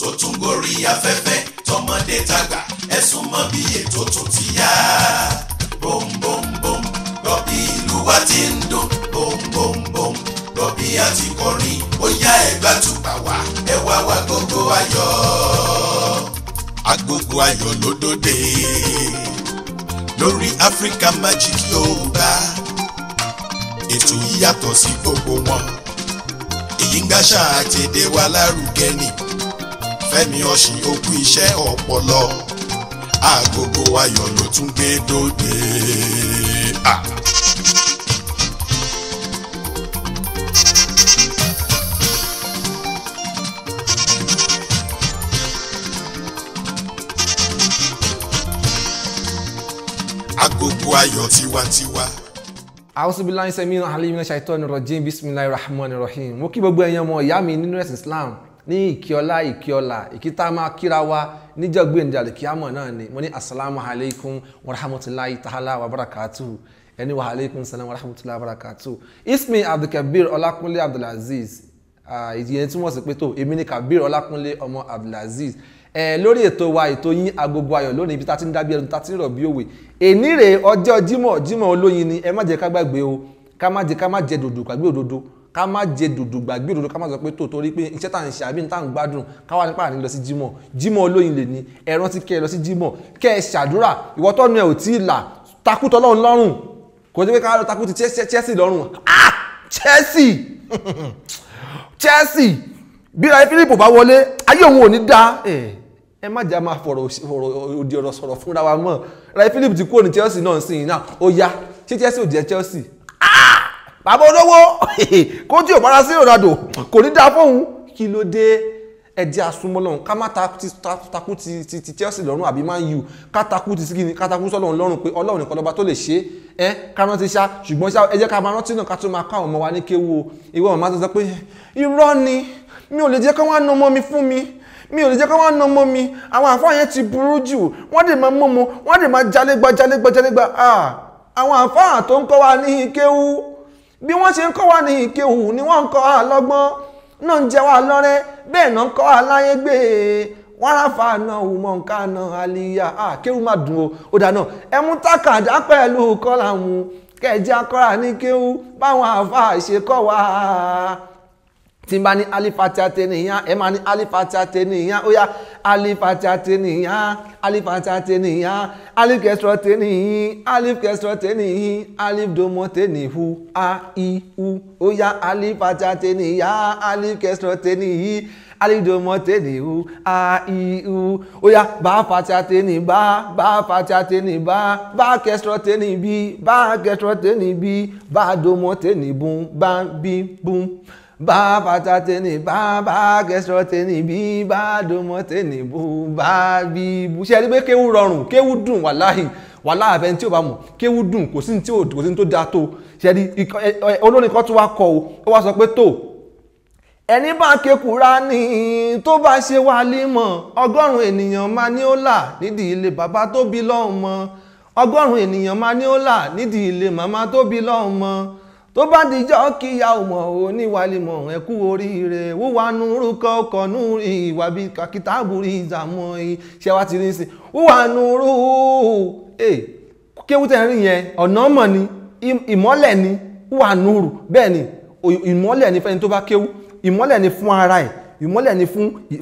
tó tún gorí afẹ́fẹ́ tọmọdé tàgbà ẹ̀sùn mọ́ bí ètò tún ti yá. Bom bom bom rọ̀bì ìlú wa ti ń dún. Bom bom bom rọ̀bì àti kọrin ó yá ẹgbà tùpà wá ẹwà wá gbogbo ayọ̀. Agogo ayọ̀ lódòdè lórí Africa Magic Yorùbá. Ètò yìí yàtọ̀ sí gbogbo wọn. Èyí ń gbàṣà àti èdè wa lárugẹ ni. Fẹ́mi Ọ̀ṣìn òkú iṣẹ́ ọpọlọ. Agogo ayọ̀ ló tún gbé dòde. Agogo ayọ̀ tiwantiwa. Auzubillahi sẹ́mi alim ní ṣàìtọ́nù rọ̀jìn bismillahir rahmanir rahim. Mo kí gbogbo ẹ̀yin ọmọ ìyá mi nínú ẹ̀sìn Islam ní ìkíọlá ìkítà máa kíra wa níjọ́gbé ìdàlẹ̀ kíámọ̀ náà ni. Mo ní assalamu alaikum wa rahmatullahi ta'ala wa barakatuh. Ẹni wa alaikum salam wa rahmatullahi wa barakatuh. Ismi Abdulkabir Ọlákúnlé Abdulaziz. Ìyẹn túmọ̀ sí pé tó èmi ni Kabir Ọlákúnlé ọmọ Abdulaziz. Lórí ètò wa ètò yín Agogo Ayọ̀ lónìí ibi tá ti ń dábí ẹnu tá ti ń rọ̀ bí òwe. Èní rè ọjọ́ Jímọ̀ olóyin ni ẹ má jẹ́ ká gbàgbé o ká má jẹ dòdò gbàgbé òdodo ká má jẹ dòdò gbàgbé òdodo ká má sọ pé tó torí pé iṣẹ́ tá à ń ṣe àbí tá à ń gbádùn ká wá nípa àní lọ sí Jímọ̀ olóyin lè ní ẹ rántí kẹ́ ẹ lọ sí Jímọ̀ kẹ́ ẹ ṣàdúrà ìwọ tọ́nu ẹ ò tí ì là takú tọ́lọ́run lọ́rùn kò jẹ́ pé ká lọ takú ti Chelsea lọ́rùn Chelsea bí ra Philip bá wọlé ayé òun ò ní dá ẹ má jà máa fọ̀rọ̀ òdì ọ̀rọ̀ sọ̀rọ̀ fúnra wa mọ́ Rai Philip ti kúrò ní Chelsea náà sí iná ó yá ṣé Chelsea ò jẹ́ Chelsea bàbá olówó kó tí ò bára sí Ronaldo kò ní dá fóun kí ló dé ẹjẹ́ asúnmọ́ lọ́run ká má takú ti Chelsea lọ́rùn àbí Man U ká takú ti síkí ni ká takú sọ́lọ́run lọ́rùn pé Ọlọ́run nìkan lọ́ba tó lè ṣe ká rántí ṣá ṣùgbọ́n ṣá ẹ jẹ́ ká máa rántí náà ká tó máa kọ́ àwọn ọmọ wa ní kéwu ìwọ màmá tó sọ pé irọ́ ni mi ò lè jẹ́ kí wọ́n á na ọmọ mi fún mi ò lè jẹ́ kí wọ́n á na ọmọ mi àwọn àfáà yẹn ti burú jù wọ́n dè máa mọ́mọ́ wọ́n dè máa jalégbá àwọn àfáà tó ń kọ́ wa ní kéwu bí wọ́n ṣe ń kọ́ wa ní kéwu ni wọ́n ń kọ́ wa lọ́gbọ́n náà ń jẹ́ wa lọ́rẹ́ bẹ́ẹ̀ náà ń kọ́ wa láyé gbé wọ́n ráfà náà wùmọ̀ nǹkan náà àlìyá kéwu má dùn ó dáná ẹ mú tákàdá pẹ̀lú kọ́là mu kẹjẹ akọ́ra ní kéwu báwọn àfáà ṣe kọ́ wa tí n bá ní alifati atẹnìyàn ẹ máa ní alifati atẹnìyàn ó yá alifati atẹnìyàn alifati atẹnìyàn alifkẹsọ tẹnìyàn alifkẹsọ tẹnìyàn alifdomo tẹnìhu a i u ó yá alifati atẹnìyàn alifkẹsọ tẹnìyàn alifdomo tẹnìhu a i u ó yá bá fati atẹnì bá fati atẹnì bá kẹsọ tẹnì bí bá kẹsọ tẹnì bí bá domo tẹnì bùn bá bí bùn. Bá bàtà tẹni bá kẹsọ tẹni bí bá dọmọ tẹni bú bá bí bú ṣe rí pé kéwú rọrùn kéwú dùn wàláhì àfẹn tí ò bá mọ̀ kéwú dùn kò sí tó dáa tó ṣe rí olórin kan tó wá kọ ó wá sọ pé tó ẹni bá ké Kùránì tó bá ṣe wálímọ̀ 100 ènìyàn máa ní ó là nídìí ilé bàbá tó bí lọ́mọ 100 ènìyàn máa ní ó là nídìí ilé màmá tó bí lọ́mọ tó bá dijọ́ kíyà ọmọ oníwàlímọ̀ ẹ kú oríire wúwa nùrùkọ ọkọ̀ nùrù ìwà bí kàkítàbùrì ìzàmọ́ ṣẹwà ti rí sí wúwa nùrù kéwú tẹ́ rí yẹn ọ̀nà mọ̀ ni ìmọ́lẹ̀ ni wúwa nùrù bẹ́ẹ̀ ni ìmọ́lẹ̀ ni fẹ́ni tó bá kéwú ìmọ́lẹ̀ ni fún ara ẹ̀ ìmọ́lẹ̀ ni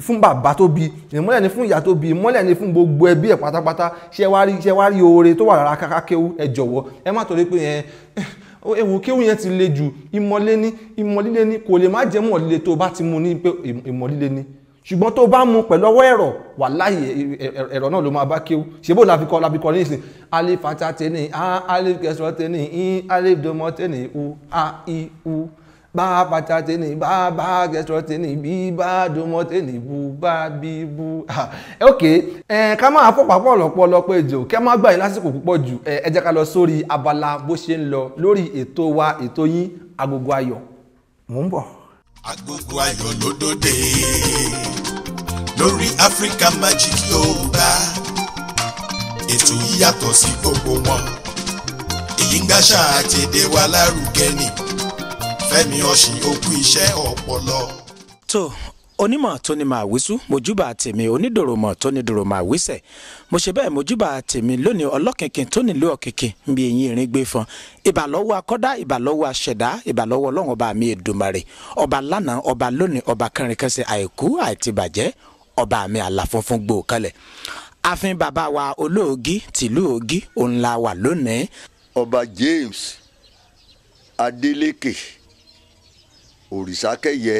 fún bàbá tó bí ìmọ́lẹ̀ ni fún ìyá tó bí ìmọ́lẹ̀ ni fún gbogbo ẹbí ẹ̀ pátápátá ṣẹwà rí oore tó wà lára káká kéwú ẹ jọ̀wọ́ ẹ má torí pé ewu kéwù yẹn ti le jù ìmọ̀lílé ní kò lè má jẹ́ mọ̀lílé tó bá ti mú ní pé ìmọ̀lílé ní ṣùgbọ́n tó bá mú pẹ̀lú ọwọ́ ẹ̀rọ wàláhì ẹ̀rọ náà ló máa bá kéwù ṣebó lábíkọ́ ní ìsìn alifata tẹ́ni alifkẹsọ tẹ́ni alifdomọ tẹ́ni u a i u bá bàtà tẹ́ni bá kẹsọ tẹ́ni bí bá domọ tẹ́ni bú bá bí bú. ok ká máa fọ́pàpọ̀ lọ́pọ̀lọpọ̀ èjò kẹ́ má gbà yín lásìkò púpọ̀ jù ẹ jẹ́ ká lọ sórí abala bó ṣe ń lọ lórí ètò wa ètò yín Agogo Ayọ̀ mò ń bọ̀. Agogo Ayọ̀ lódòdè lórí Africa Magic Yorùbá ètò yìí yàtọ̀ sí gbogbo wọn èyí ń gbàṣà àti èdè wa lárugẹ ni Fẹ́mi Ọ̀ṣìn òkú iṣẹ́ ọpọlọ. tó onímọ̀ tó ní máa wísú mojúbà tèmi onídòròmọ̀ tó ní dòròmọ̀ àwísẹ̀ mo ṣe bẹ́ẹ̀ mojúbà tèmi lónìí ọlọ́kìnkìn tó nílò ọ̀kìnkìn bí eyín irin gbé fọn ìbàlọ́wọ́ akọ́dá ìbàlọ́wọ́ aṣẹ̀dá ìbàlọ́wọ́ ọlọ́run ọba mi Èdùmàrè ọba lánàá ọba lónìí ọba kẹrìnkẹsẹ̀ àìkú àìtìbàjẹ́ ọba mi àlàfúnfún gbòó kalẹ̀ ààfin bàbá wa olóògì tìlú ògì òun la wà lónìí. ọba James Adeleke òrìṣàkẹyẹ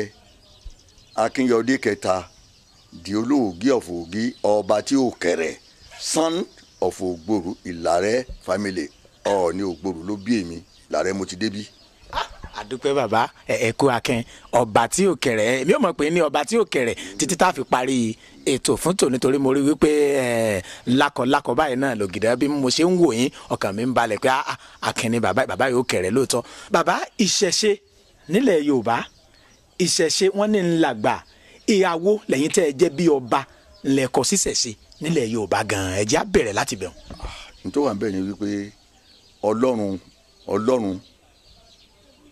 Akínyọdé kẹta di olóògì of Ògì ọba tí ó kẹrẹ son of Ògbòrò Ìlàrẹ family Ọọ̀ni Ògbòrò ló bí èmi Ìlàrẹ mo ti débí. àdúpẹ́ bàbá ẹ̀kú akin ọba tí ò kẹrẹ̀ mi ò mọ̀ pé ní ọba tí ò kẹrẹ̀ títí tá a fi parí ètò fún tòní torí mo rí wípé lákọ̀lákọ̀ báyìí náà lògìdá bí mo ṣe ń wò yín ọkàn mi ń balẹ̀ pé akin ni bàbá yóò kẹrẹ̀ lóòótọ́. bàbá ìṣẹ̀ṣe nílẹ̀ Yorùbá ìṣẹ̀ṣe wọ́n ní ńlágbà ìyàwó lẹ́yìn tẹ́ ẹ jẹ́ bí ọba lẹ́kọ̀ọ́ síṣẹ̀ṣe nílẹ̀ Yorùbá gan-an ẹ jẹ́ á bẹ̀rẹ̀ láti bẹ̀rù. nítorí wà ń bẹ̀ ni wípé ọlọ́run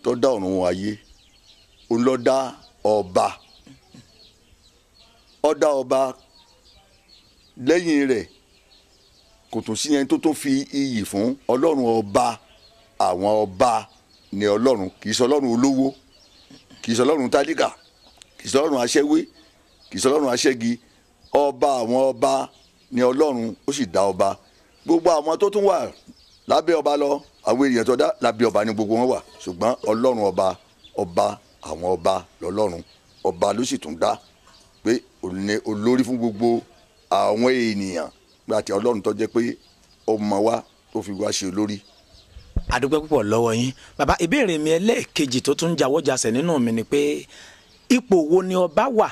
tó dá ọ̀run ayé òun ló dá ọba lẹ́yìn rẹ̀ kò tún sí ẹni tó tún fi iyì fún ọlọ́run ọba àwọn ọba ni ọlọ́run kì í sọ ọlọ́run olówó kì í sọ ọlọ́run tálíkà kì í sọ ọlọ́run aṣẹ́wé kì í sọ ọlọ́run aṣẹ́gi ọba àwọn ọba ni ọlọ́run ó sì dá ọba gbogbo àwọn tó tún wà lábẹ́ ọba lọ àwọn èèyàn tó dá lábẹ́ ọba ni gbogbo wọn wà ṣùgbọ́n ọlọ́run ọba àwọn ọba lọ́lọ́run ọba ló sì tún dá pé olórí fún gbogbo àwọn ènìyàn gbàtí ọlọ́run tó jẹ́ pé ọmọ wa tó fi wá ṣe olórí. àdúgbò púpọ̀ lọ́wọ́ yín bàbá ìbéèrè mi ẹlẹ́ẹ̀kejì tó tún jáwọ́jàsẹ̀ nínú mi ni pé ipò wo ni ọba wà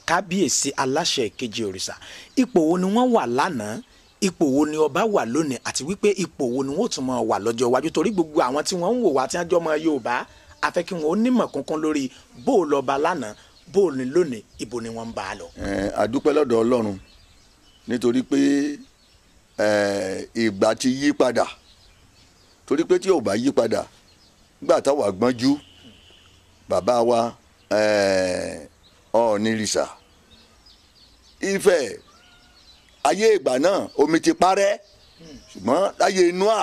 kábíyèsí aláṣẹ ìkejì òrìṣà ipò wo ni wọ́n wà lánàá ipò wo ni ọba wà lónìí àti wípé ipò wo ni wọ́n tún máa wà lọ́jọ́ iwájú torí gbogbo àwọn tí wọ́n ń wò wá tí wọ́n jọ ọmọ Yorùbá afẹ́ kí wọ́n nímọ̀ kankan lórí bó o lọ́ba lánàá bó o ní lónìí ibo ni wọ́n ń bá a lọ. àdúpẹ́ lọ́dọ̀ Ọlọ́run nítorí pé ìgbà ti yí padà torí pé tí ò bá yí padà nígbà táwa gbọ́njú bàbá wa Ọ̀ọ̀nìrìṣà Ifẹ̀ ayé ìgbà náà omi ti parẹ́ ṣùgbọ́n láyé Nóà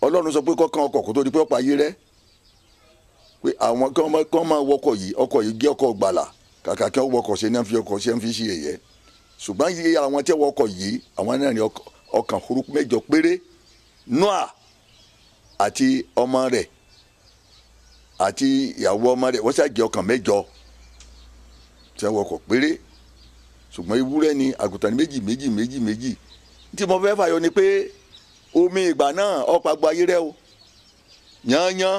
Ọlọ́run sọ pé kọ́kàn ọkọ̀ kó tó di pé ọ̀pọ̀ ayé rẹ́ pé àwọn kan máa wọkọ̀ yìí gé ọkọ̀ gbàlà kàkà kí wọ́n wọkọ̀ ṣe ní fi ọkọ̀ ṣe ń fi ṣe ẹ̀yẹ ṣùgbọ́n iye àwọn tí wọkọ̀ yìí àwọn náà ní ọkàn orúkọ mẹ́jọ péré Nóà àti ọmọ rẹ̀ àti ìyàwó ọmọ rẹ̀ wọ́n ṣàgé ọkàn mẹ́jọ tí wọ́n wọkọ̀ péré ṣùgbọ́n ewúrẹ́ ni àgùntàn méjì tí mo fẹ́ fàyọ ni pé omi ìgbà náà ọ̀pá gba ayé rẹ o yányán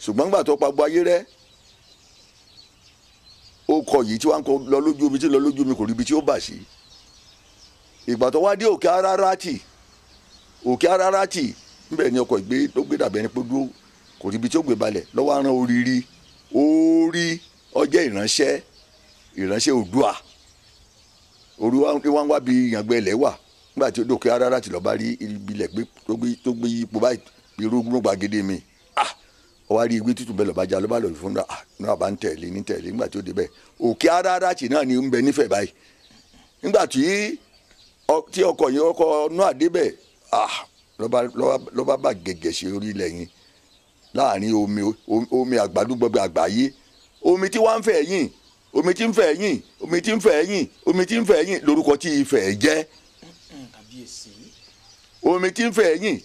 ṣùgbọ́n gbà tó pa gba ayé rẹ ọkọ̀ yìí tí wọ́n kọ lọ lójú omi tí lọ lójú omi kò ríbi tí ó bà sí ìgbà tó wá dé òkè Arárátì níbẹ̀ ni ọkọ̀ ìgbé tó gbé dàbẹ̀ ni pé dúró kò ríbi tí ó gbé balẹ̀ lọ́wọ́ aràn orí ọjẹ́ ìránṣẹ́ Oòduà orí wa ń wá bí ìyàngbẹ́ ilẹ̀ wà nígbà tí ó dókè Arárátì lọ́ba rí ibilẹ̀ tó gbé ipò báyìí bí irúgbó gbàgede mi ó wá rí igbí tútù bẹ́ẹ̀ lọ́ba já lọ́ba lọ́ọ́ fún náà bá ń tẹ̀lé nígbà tí ó débẹ̀ òkè Arárátì náà ni ń bẹ nífẹ̀ẹ́ báyìí nígbà tí ọkọ̀ yìí ọkọ̀ náà débẹ̀ lọ́ba bá gẹ̀gẹ̀ ṣe orí ilẹ̀ yìí láàrin omi àgbàdúgbọ̀gbẹ̀ àgbáyé omi tí wọ́n ń fẹ́ yìn omi tí ń fẹ́ yìn lórúkọ tí Ifẹ̀ jẹ́ omi tí ń fẹ́ yìn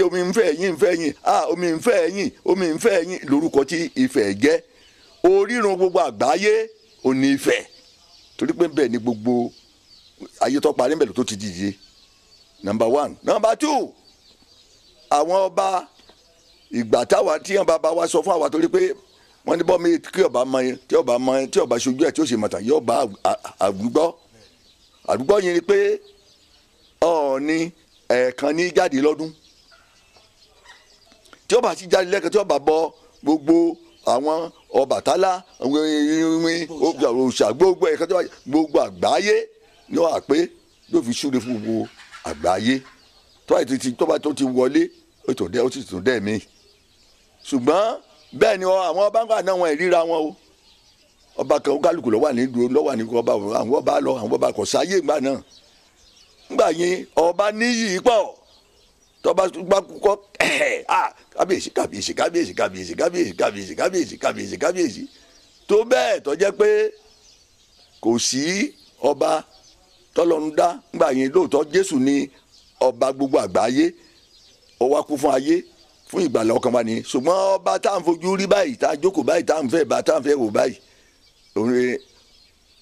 omi ń fẹ́ yìn omi ń fẹ́ yìn lórúkọ tí Ifẹ̀ jẹ́ orírun gbogbo àgbáyé òní Ifẹ̀ torí pé bẹ́ẹ̀ ni gbogbo ayé tó parí mẹ́lò tó ti dìde number 1 number 2 àwọn ọba ìgbà táwa tí wọn bá wa sọ fún àwa torí pé wọ́n ní bọ́mi kí ọba ṣojú ẹ̀ tí ó ṣe mọ̀tà yóò bá àdúgbò yìí ni pé Ọọ̀ni ẹ̀ẹ̀kan ní jáde lọ́dún tí ọba ti jáde lẹ́ẹ̀kan tí ọba bọ gbogbo àwọn Ọbàtálá òòṣà gbogbo ẹ̀ẹ̀kan tí gbogbo àgbáyé ní wàá pé yóò fi súre fún gbogbo àgbáyé tọ́ba tó ti wọlé ó sì tún dẹ́ mi ṣùgbọ́n bẹ́ẹ̀ ni àwọn báńkà náà wọn ìríra wọn o ọba kan kálukú ló wà ní dúró ló wà ní ọba àwọn ọba lọ àwọn ọba kò sáyé ìgbà náà ńgbà yẹn ọba níyì pọ̀ tọba gbà kúkọ kábíyèsí kábíyèsí kábíyèsí kábíyèsí kábíyèsí kábíyèsí kábíyèsí kábíyèsí kábíyèsí tó bẹ́ẹ̀ tó jẹ́ pé kò sí ọba tọ́lọ́run dá ńgbà yẹn lóòótọ́ Jésù ni ọba gbogbo àgbáyé ó wá kú fún ayé fún ìgbàlà ọkàn wa ni ṣùgbọ́n ọba tá à ń fojú rí báyìí tá à ń jókòó báyìí tá à ń fẹ́ bá tá à ń fẹ́ wò báyìí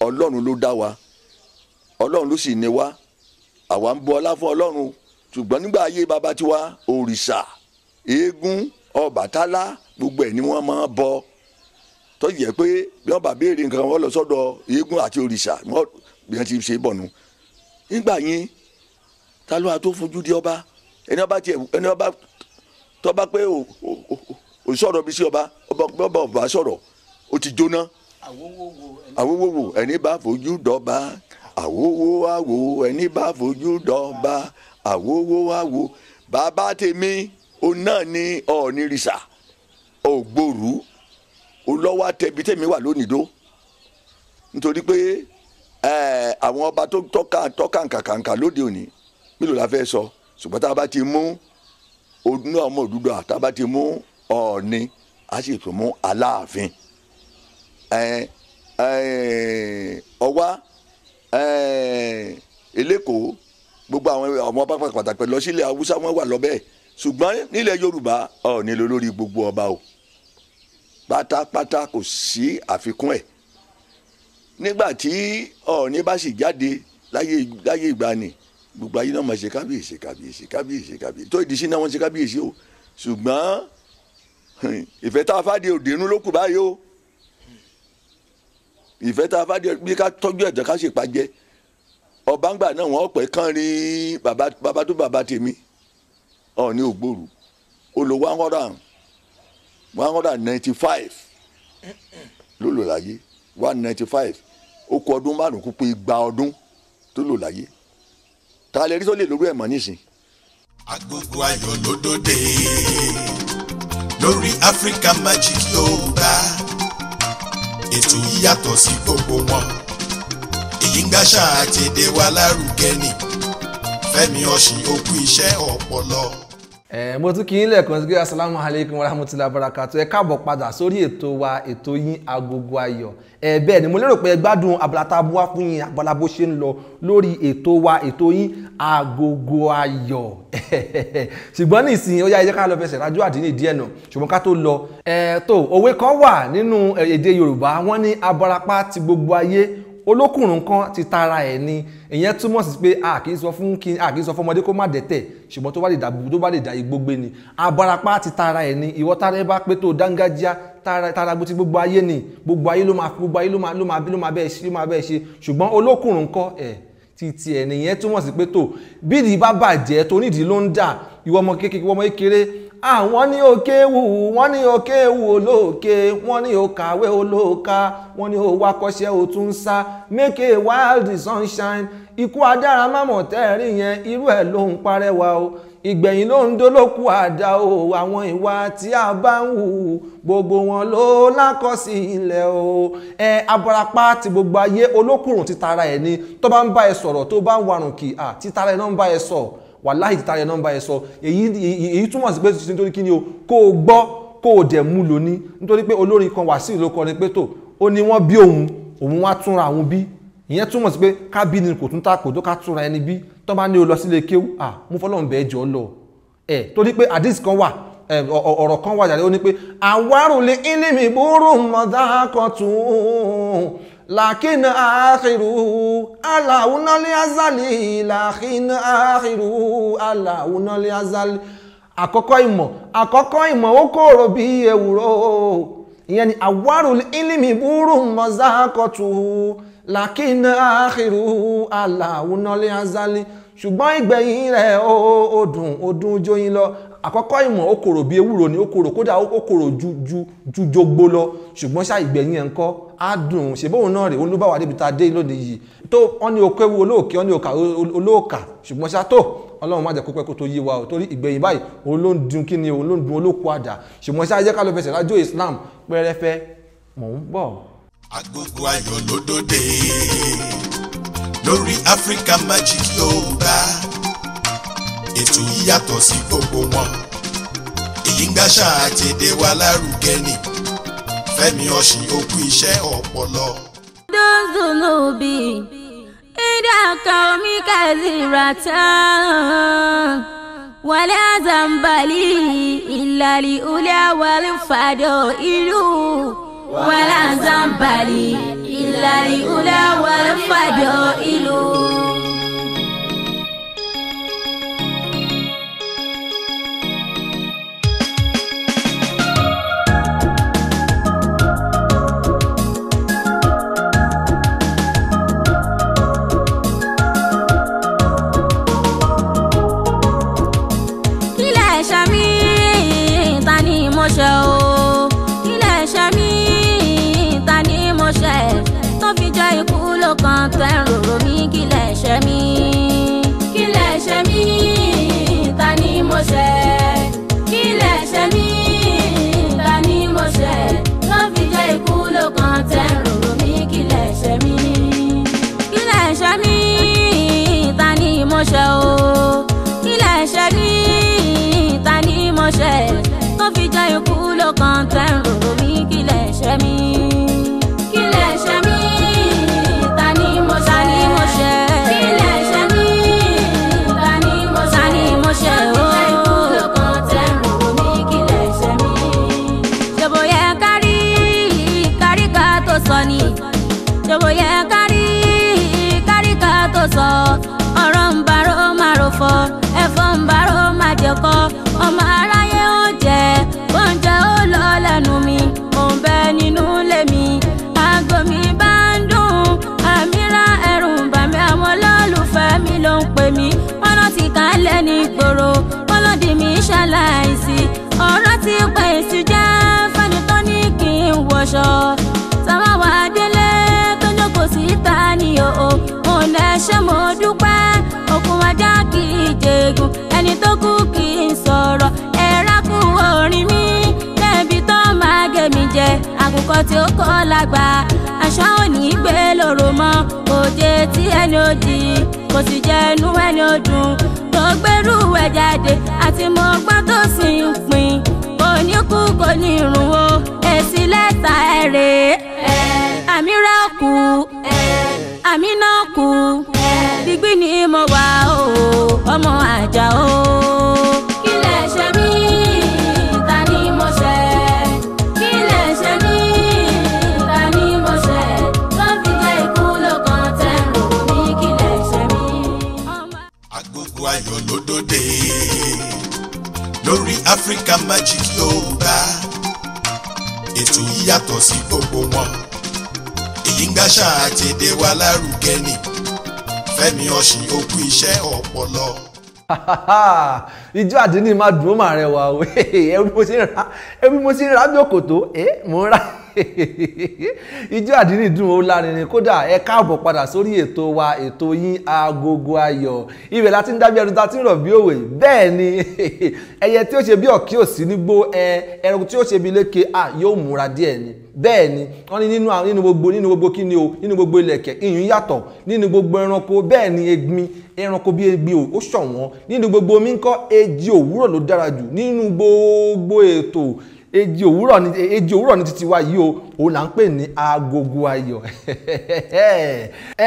Ọlọ́run ló dá wa Ọlọ́run ló sì ní wa àwa ń bọ ọlá fún Ọlọ́run ṣùgbọ́n nígbà ayé bàbá tiwa òrìṣà eégún Ọbàtálá gbogbo ẹ̀ ni wọ́n máa bọ tó yẹ pé bí wọ́n bá béèrè nǹkan wọ́n lọ sọ́dọ̀ eégún àti òrìṣà bí wọ́n ti ṣe bọ̀ nù nígbà yẹn ta ló wà tó fojú di ọba ẹni ọba tọ́ba pé ò sọ̀rọ̀ bí sí ọba sọ̀rọ̀ ó ti jóná àwòwò ẹni bá fojú dọba àwòwò ẹni bá fojú dọba àwòwò bàbá tèmi òun náà ní ọ̀ọ́nìrìṣà ògbòrú olọ́wọ́ àtẹ̀bí tèmi wà lónìdó nítorí pé àwọn ọba tó tọ́ka kàǹkà lóde òní mélòó la fẹ́ sọ ṣùgbọ́n tá a bá ti mú ọdún ọmọ Odùduwà tá a bá ti mú Ọọ̀ni a sì tún mú Aláàfin Ọ̀wá Elékòó gbogbo àwọn ọmọ ọba pàtàkì lọ sílẹ̀ Haúsá wọn wà lọ́bẹ̀ ṣùgbọ́n nílẹ̀ Yorùbá Ọọ̀ni ló lórí gbogbo ọba o pátápátá kò sí àfikún ẹ̀ nígbà tí Ọọ̀ni bá sì jáde láyé ìgbàanì gbogbo ayé náà máa ṣe kábíyèsí kábíyèsí kábíyèsí kábíyèsí tó ìdí sí náà wọ́n ṣe kábíyèsí o ṣùgbọ́n ìfẹ́ tá a fàdé òde inú ló kù báyìí o ìfẹ́ tá a fàdé bí ká tọ́jú ẹ̀jẹ̀ ká ṣèpá jẹ ọba ńgbà náà wọ́n pẹ́ kán rí bàbá tó bàbá tèmi Ọọ̀ni Ògbòrú ó lo 195 ló lò láyé 195 ó kù ọdún márùn kú pé 200 ọdún tó lò láyé ta lè rí tó lè lórí ẹ̀ mọ́ nísìn. Agogo ayọ̀ ló dòde lórí Africa Magic Yorùbá ètò yìí yàtọ̀ sí gbogbo wọn èyí ń gbàṣà àti èdè wa lárugẹ ni Fẹ́mi Ọ̀ṣìn òkú iṣẹ́ ọpọlọ. Mo tún kí yín lẹ́ẹ̀kan sí assalamu alaikum warahmatullahi wabarakatuh ẹ káàbọ̀ padà sórí ètò wa ètò yín Agogo Ayọ̀ bẹ́ẹ̀ ni mo lérò pé ẹ gbádùn abala tá a mú wá fún yín abala bó ṣe ń lọ lórí ètò wa ètò yín Agogo Ayọ̀ ṣùgbọ́n nísìnyí ó yá ẹ jẹ́ ká lọ fẹsẹ̀ rájò àdínì díẹ̀ náà ṣùgbọ́n ká tó lọ tó òwe kan wà nínú èdè Yorùbá wọ́n ní abarapá ti gbogbo ayé olókùnrin kan ti tara ẹ̀ ni ìyẹn túmọ̀ sí pé a kì í sọ fún ọmọdé kó má dẹ́tẹ̀ ṣùgbọ́n tó bá lè dà igbó gbé ni abarapá ti tara ẹ̀ ni ìwọ tara ẹ bá pé tó dángájíá tara gbó ti gbogbo ayé ni gbogbo ayé ló máa bẹ́ẹ̀ ṣe ṣùgbọ́n olókùnrin kan títí ẹ̀ nìyẹn túmọ̀ sí pé tó bídìí bá bàjẹ́ tó nídìí ló ń dà ìwọ ọmọ kékeré àwọn ní òkèwù wọ́n ní òkèwù olóòkè wọ́n ní òkàwé olóòka wọ́n ní òwakọ̀ṣẹ́ òtún sá make a wild the sunshine ikú adára mámọ̀ tẹ́ẹ̀rí yẹn irú ẹ̀ ló ń parẹ́wà o ìgbẹ̀yìn ló ń dolóku àdá o àwọn ìwà tí a bá ń hù gbogbo wọn ló lákọsílẹ̀ o abarapá ti gbogbo ayé olókùnrin ti tara ẹ̀ ni tó bá ń bá ẹ sọ̀rọ̀ tó bá ń warùn kì ti tara ẹ̀ náà ń bá ẹ sọ wàláhì ti tara ẹ̀ náà ń bá ẹ sọ èyí túmọ̀ sí pé nítorí kí ni o kó o gbọ́ kó o dẹ̀ mú lóní nítorí pé olórin kan Wàsíù ló kọrin pé tó ó ní wọ́n bí òun wá túnra àwọn bí ìyẹn túmọ̀ sí pé kábí ni kò tún ta kò tó ká túnra ẹni bí tó bá ní o lọ sílé kéwú mú fọlọ́run bẹ́ẹ̀ jọ lọ torí pé àdìs kan wà ọ̀rọ̀ kan wà jáde ó ní pé àwárùlé ilimi búrú mọ̀dákọ̀tún làkínà àkìrù aláwùnálé azali làkínà àkìrù aláwùnálé azali àkọ́kọ́ ìmọ̀ ó kòrò bí ewúro ìyẹn ni àwárùlé ilimi búrú mọ̀dákọ̀tún làkínà àkìrù aláwùnálé azali ṣùgbọ́n ìgbẹ̀yìn rẹ̀ ó dùn jóyin lọ àkọ́kọ́ ìmọ̀ ó korò bí ewúro ni ó korò kódà ó korò ju jogbo lọ ṣùgbọ́n ṣá ìgbẹ̀yìn ẹ̀ ń kọ́ á dùn ṣe bóun náà rẹ̀ olúbáwá débi tá a dé lónìí yìí tó wọ́n ní okó ewu olóòkè wọ́n ní olóòkà ṣùgbọ́n ṣá tó ọlọ́run má jẹ́ kó pẹ́ kó tó yé wa o torí ìgbẹ̀yìn báyìí òun ló ń dun kí ni òun ló ń dun olóko àdá ṣùgbọ́n ṣá jẹ́ ká lọ fẹsẹ̀ rájò Islam pẹ́rẹ́fẹ́ mò ń bọ̀. Agogo ayọ̀ ló dòde lórí Africa Magic Yorùbá. Ètò yìí yàtọ̀ sí gbogbo wọn. Èyí ń gbàṣà àti èdè wa lárugẹ ni. Fẹ́mi Ọ̀ṣìn òkú iṣẹ́ ọpọlọ. Dùnúbì ìdàkà omi kàzíràtà wàlẹ́ àzàmbálì ìlàlì ulẹ̀ wàlẹ́ fàdọ̀ ìlú. wàlẹ́ àzàmbálì ìlàlì ulẹ̀ wàlẹ́ fàdọ̀ ìlú. Kan tẹ́rù mi kílẹ̀ ṣẹ́ mi ta ni mo ṣẹ̀ kílẹ̀ ṣẹ́ mi ta ni mo ṣẹ̀ tó fi jẹ́ ikú ló kan tẹ́rù mi kílẹ̀ ṣẹ́ mi ta ni mo ṣẹ̀ o kílẹ̀ ṣẹ́ mi ta ni mo ṣẹ̀ tó fi jẹ́ ikú ló kan tẹ́rù mi kílẹ̀ ṣẹ́ mi. Ṣòbò yẹ kárí ká tó sọ ọ̀rọ̀ ń bàrò máa rò fọ ẹ̀fọ́ ń bàrò máa jẹ̀kọ́ ọmọ aráyé ó jẹ oúnjẹ ó lọ lẹ́nu mi ò ń bẹ nínú ilé mi aago mi bá ń dùn àmìrà ẹ̀rù ń bà mí àwọn olólùfẹ́ mi ló ń pè mí ọ̀nà tí kálẹ̀ ní gbòòrò ọlọ́dì mi ṣaláìsí ọ̀rọ̀ tí pèsè jẹ́ fẹ́ni tó ní kí n wọṣọ táwọn wà délé síta ni o mo lè ṣe mo dúpẹ́ okùn ajá kì í jẹ̀gùn ẹni tó kú kì í sọ̀rọ̀ ẹ̀rákù orin mi lẹ́bi tó máa gé mi jẹ àkùkọ tí ó kọ́ lágbà àṣà òní gbé lòrò mọ́ òde tí ẹni ó di kò sì jẹ́ inú ẹni ó dùn tó gbérú ẹ̀ jáde àti mo gbọ́ tó sì ń pin kò ní kú kò ní rùn o èsì lẹ́tà ẹ̀rẹ́ àmìrà kú àmì náà kú digbí ni mo wà o ọmọ àjà o. kílẹ̀ ṣe mí ta ni mo ṣẹ̀ kílẹ̀ ṣe mí ta ni mo ṣẹ̀ tó fi jẹ́ ikú ló kan tẹ́rù mi kílẹ̀ ṣe mí. Agogo ayọ̀ ló dòde lórí Africa Magic Yorùbá. Ètò yìí yàtọ̀ sí gbogbo wọn. Èyí ń gbàṣà àti èdè wa lárugẹ ni. Fẹ́mi Ọ̀ṣìn òkú iṣẹ́ ọpọlọ. Ijó àdínní máa dùn ó máa rẹwà o ẹbí mo ṣe ń ra bí òkòtó mo ń ra ijó àdínní dùn ó lárinrin kódà ẹ káàbọ̀ padà sórí ètò wa ètò yín Agogo Ayọ̀ ibẹ̀ láti ń dábí ẹnu tá ti ń rọ̀ bí òwe bẹ́ẹ̀ ni ẹyẹ tí ó ṣe bí ọ̀kí ò sí nígbó ẹranko tí ó ṣe bí lékè yóò múra díẹ̀ ni bẹ́ẹ̀ ni wọ́n ní nínú gbogbo kí ni o nínú gbogbo ilẹ̀kẹ̀ iyùn yàtọ̀ nínú gbogbo ẹranko bẹ́ẹ̀ ni egbin ẹranko bí egbin ó ṣọ̀wọ́n nínú gbogbo omi ńkọ́ èjì òwúrọ̀ ló dára jù nínú gbogbo ètò èjì òwúrọ̀ ní títí wa yìí o òun là ń pè ní Agogo Ayọ̀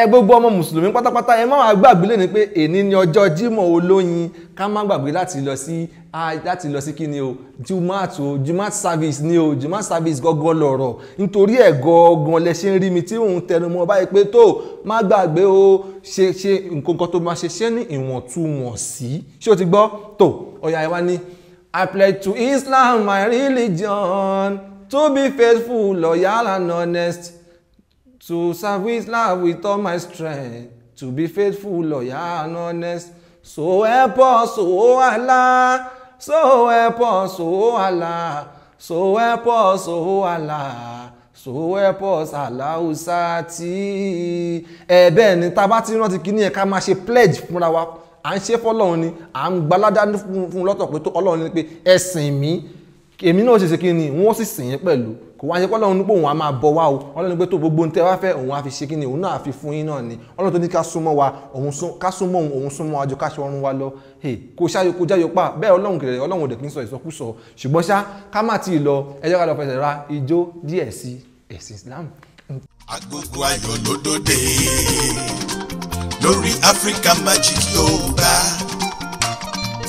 gbogbo ọmọ mùsùlùmí pátápátá ẹ má wá gbàgbé lẹ́ni pé èní ni ọjọ́ Jímọ̀ olóyin ká má gbàgbé láti lọ sí kí ni o Jumat service ni o Jumat service gọ́gọ́ lọ̀rọ̀ nítorí ẹ̀ gangan lẹ ṣe ń rí mi tí òun tẹnu mọ́ báyìí pé tó má gbàgbé o ṣe nǹkan tó máa ṣe ní ìwọ̀ntúnwọ̀nsí ṣé o ti gbọ́ tó ọ̀yà ẹ wá ní I pledge to Islam, my religion, to be faithful, loyal and honest, to serve Islam with all my strength, to be faithful, loyal and honest. So help us, oh Allah, so help us, oh Allah, so help us, oh Allah, so help us, Allahu Sati. Bẹ́ẹ̀ ni tá bá ti rántí kíní ẹ̀ ká máa ṣe pledge fúnra wa. À ń ṣe fọ́lọ́run ni à ń gbaládá fún lọ́tọ̀ pé tó Ọlọ́run ni pé ẹ̀sìn mi èmi náà ṣe kí ni wọ́n sì sìn yín pẹ̀lú kò wá ṣe pé Ọlọ́run ní pé òun á máa bọ̀ wá o Ọlọ́run ní pé tó gbogbo ohun tẹ́ wá fẹ́ òun á fi ṣe kí ni òun náà á fi fún yín náà ni Ọlọ́run tó ní ká súnmọ́ wa ká súnmọ́ òun súnmọ́ wa jù ká ṣe ọrùn wa lọ kò ṣáyò kò jáyò pa bẹ́ẹ̀ Ọlọ́run kìrẹ̀ Ọlọ́run ò dẹ̀ kí n sọ ìsọkúsọ ṣùgbọ́n ṣá ká má ti lọ ẹ jẹ́ ká lọ fẹsẹ̀ ra ijó díẹ̀ sí ẹ̀sìn Islam. Agogo ayọ̀ lódòdè lórí Africa Magic Yorùbá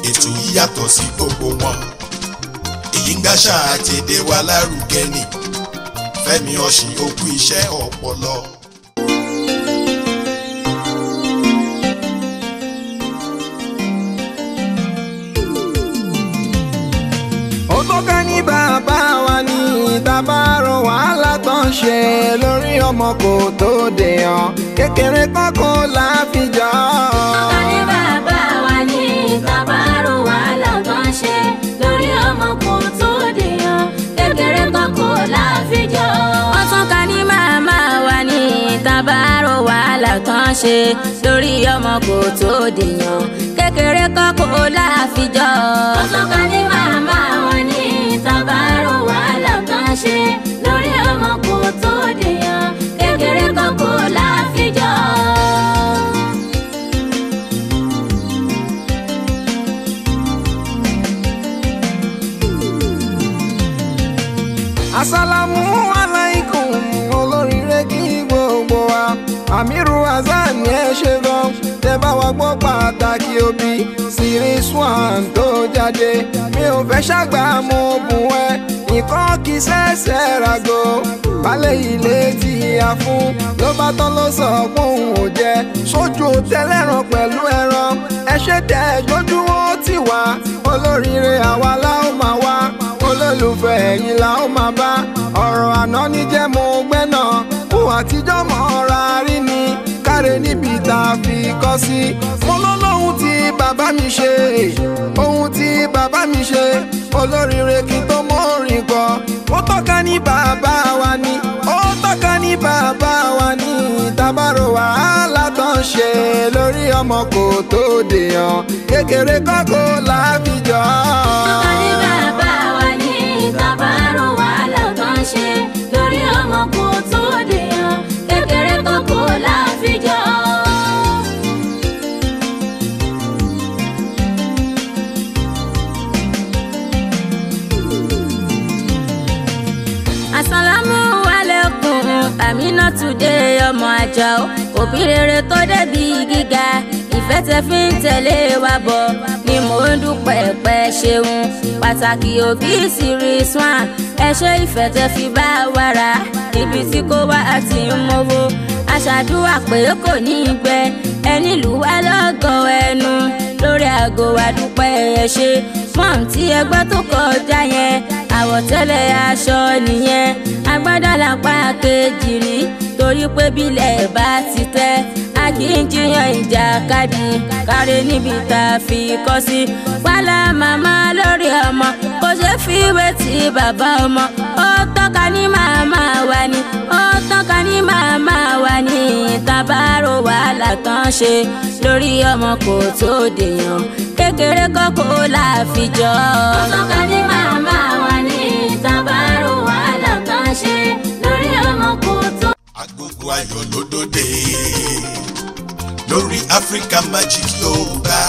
ètò yìí yàtọ̀ sí gbogbo wọn èyí ń gbàṣà àti èdè wa lárugẹ ni Fẹ́mi Ọ̀ṣìn òkú iṣẹ́ ọpọlọ. ó tọ́ka ní bàbá wa ní ìdábàárọ̀ wàhálà tó ń ṣe lórí ọmọ kò tó dèèyàn kékeré kọ́kọ́ láfijọ́. Ọ̀gá ní bàbá wa ní ìdábàárọ̀ wàhálà tó ń ṣe lórí ọmọ kò tó dèèyàn kékeré kọ́kọ́ láfijọ́. Ọ̀túnka ní màmá wa ní ìdábàárọ̀ wàhálà tó ń ṣe lórí ọmọ kò tó dèèyàn kékeré kọ́kọ́ láfijọ́. Ọ̀túnka ní màmá wa ní ìdábàárọ̀ wàhálà tó ń ṣe lórí ọmọ kò tó dèèyàn kékeré kọ́kọ́ láfijọ́. Asalamu alaikum olóríire kí gbogbo wa Amiru Hassan ẹ ṣe gan tẹ́ bá wa gbọ́ pàtàkì òbí Series 1 tó jáde mi ò fẹ́ ṣàgbà mo bùn ẹ nǹkan kì í ṣẹ̀ṣẹ̀ ràgó balẹ̀ ilé tí a fún ló bá tán ló sọ pé òun ò jẹ sójú tẹ́lẹ̀ràn pẹ̀lú ẹran ẹ ṣe tẹ̀ jójú ó ti wá olóríire àwa la ó máa wá olólùfẹ́ ẹ̀yin la ó máa bá ọ̀rọ̀ àná níjẹ́ mo gbẹ́ náà fún àtijọ́ mọ́ra rí ni káre níbi tá a fi kọ́ sí. mo lọ́lọ́hun tí bàbá mi ṣe ohun tí bàbá mi ṣe olóríire kí n tó mọ́rin kọ ó tọ́ka ní bàbá wa ni ó tọ́ka ní bàbá wa ni ìtàbárò wàhálà tó ń ṣe lórí ọmọ kò tó dèèyàn kékeré kọ́kọ́ láfijọ́. Ọ̀gá ní bàbá wa ní ìtàbárò wàhálà tó ń ṣe lórí ọmọ kò tó dèèyàn kékeré kọ́kọ́ láfijọ́. Assalamu alaikum Aminatu dé ọmọ Àjàó òbí rere tó débi gíga ìfẹ́ tẹ fi ń tẹ̀lé wa bọ̀ ni mò ń dúpẹ́ pẹ́ ṣeun pàtàkì òbí Series 1 ẹ ṣe ìfẹ́ tẹ fi bá wa rà ibi tí kò wá àti mowó aṣàdúrà pé kò ní í gbẹ ẹni lù wá lọ́gọ̀ ẹnu lórí àgọ́ wa dúpẹ́ ẹ ṣe fọ́ọ̀m tí ẹgbẹ́ tó kọjá yẹn àwọ̀tẹ́lẹ̀ aṣọ nìyẹn agbádá lápá kejì rí torí pé bílẹ̀ bá ti tẹ́ a kì í jiyàn ìjàkadì káre níbi tá a fi kọ́ sí wàhálà màmá lórí ọmọ kò ṣe fi wé tí bàbá ọmọ ó tọ́ka ní màmá wa ni ó tọ́ka ní màmá wa ni ìtàbárò wàhálà tán ṣe lórí ọmọ kò tó dèèyàn kékeré kọ́kọ́ láfijọ́. ó tọ́ka ní màmá wa ni ìtàbárò wàhálà tán ṣe lórí ọmọ kò tó. Agogo ayọ̀ lódòdè lórí Africa Magic Yorùbá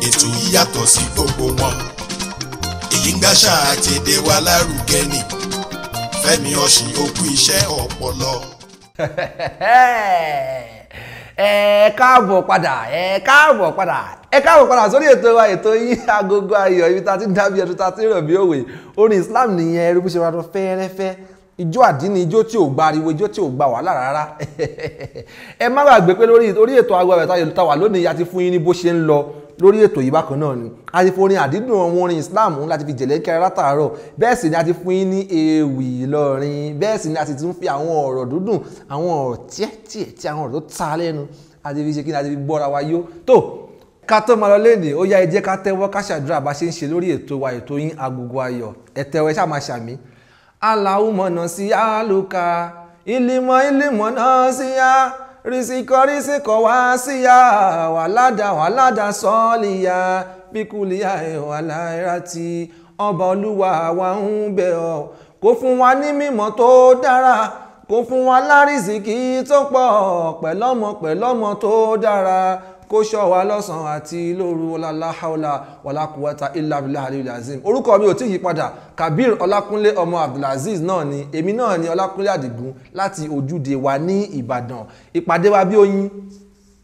ètò yìí yàtọ̀ sí gbogbo wọn èyí ń gbàṣà àti èdè wa lárugẹ ni Fẹ́mi Ọ̀ṣìn òkú iṣẹ́ ọpọlọ. ẹ káàbọ̀ padà sórí ètò wa ètò yìí Agogo Ayọ̀ ibi tá a ti ń dábìí ẹ̀dùn tá a ti ń rọ̀ bí òwe orin Islam nìyẹn ẹrú bó ṣe wà lọ fẹ́ẹ́rẹ́fẹ́ ijó àdínní ijó tí ò gba ariwo ijó tí ò gba wàhálà rárá ẹ má gbàgbé pé lórí ètò Agogo Ayọ̀ tá wà lónìí a ti fún yín ní bó ṣe ń lọ lórí ètò yìí bákan náà ni a ti fún orin àdídùn àwọn orin Islam láti fi jẹ̀lẹ́ kẹrẹ látàárọ̀ bẹ́ẹ̀ sì ni a ti fún yín ní ewì Ìlọrin bẹ́ẹ̀ sì ni a ti tún fi àwọn ọ̀rọ̀ dúdùn àwọn ọ̀rọ̀ tíẹ̀ tí àwọn ọ̀rọ̀ tó ta lẹ́nu a ti fi ṣe kí ni a ti fi bọ́ra wa yó tó ká tó máa lọ léde ó yá ẹ jẹ́ ká tẹ́wọ́ ká ṣàdúrà bá ṣe ń ṣe lórí ètò wa ètò yín Agogo Ayọ̀ ẹ tẹ́wọ́ ẹ ṣáà máa ṣàmì Allahumma nasi'aluka ilima nasi'a rizikọ wasi'a walada soliya bikuliya walairati ọba olúwa wa ń bẹ̀ ọ́ kó fún wa ní mímọ́ tó dára, kó fún wa lárísìkí tó pọ̀ pẹ̀lọ́mọ tó dára, kó ṣọ́ wa lọ́sàn àti lóru la hawla wala quwwata illa billahi aliyil azim. Orúkọ mi ò tí yí padà, Kabir Ọlákúnlé ọmọ Abdulaziz náà ni, èmi náà ni Ọlákúnlé Àdìgún láti Ojúde wa ní Ìbàdàn. Ìpàdé wa bí oyin,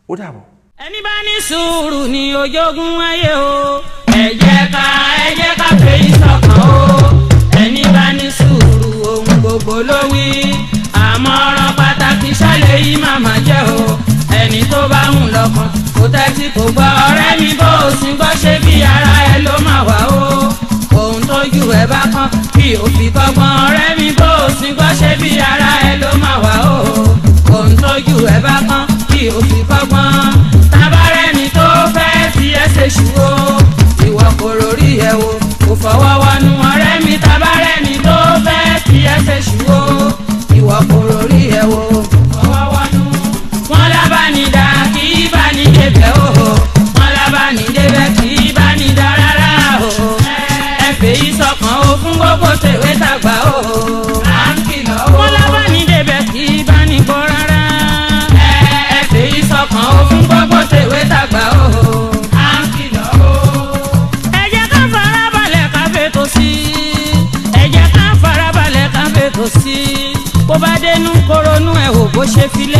ó dàbọ̀. Ẹni bá ní sùúrù ni ojogun ayé o, ẹ jẹ́ ká fèyí sọ́kàn o. Ẹni bá ní sùúrù ohun gbogbo ló wí, àmọ̀ràn pàtàkì ṣálẹ̀ yìí màmá jẹ́ o. Ẹni tó bá hùn lọ́kàn kò tẹ́tí kò gbọ́, ọ̀rẹ́ mi bó o sì gbọ́ ṣe bí ara ẹ ló máa wà o. Ohun tójú ẹ bá kán kí o fi kọ́gbọ́n, ọ̀rẹ́ mi bó o sì gbọ́ ṣe bí ara ẹ ló máa wà o. Ohun tójú ẹ bá kán kí o fi kọ́gbọ́n. Tabarẹ́ni tó fẹ́ fi ẹsẹ̀ ṣùgbọ́, ìwọ kò rórí ẹ wo, kò fọwọ́ wọnú, ọ̀rẹ́ mi. Tabarẹ́ni tó fẹ́ fi ẹsẹ̀ ṣùgbọ́, ìwọ kò rórí ẹ wo, kò fọwọ́ wọnú. Wọ́n lábánidá kì í bá ní débẹ̀ o, wọ́n lábánidébẹ̀ kì í bá ní dá rárá o. Ẹ fèyí sọ́kàn o fún gbogbo tèwé tàgbà o. À ń kìlọ̀ o. Wọ́n lábánidébẹ̀ kì í bá ní gbọ́ rárá. Ẹ fèyí sọ́kàn o fún gbogbo tèwé tàgbà o. À ń kìlọ̀ o. Ẹ jẹ́ ká farabalẹ̀ ká fètò sí. Ẹ jẹ́ ká farabalẹ̀ ká fètò sí. Bó bá dénú koronú ẹ̀ wò bó ṣe filẹ̀.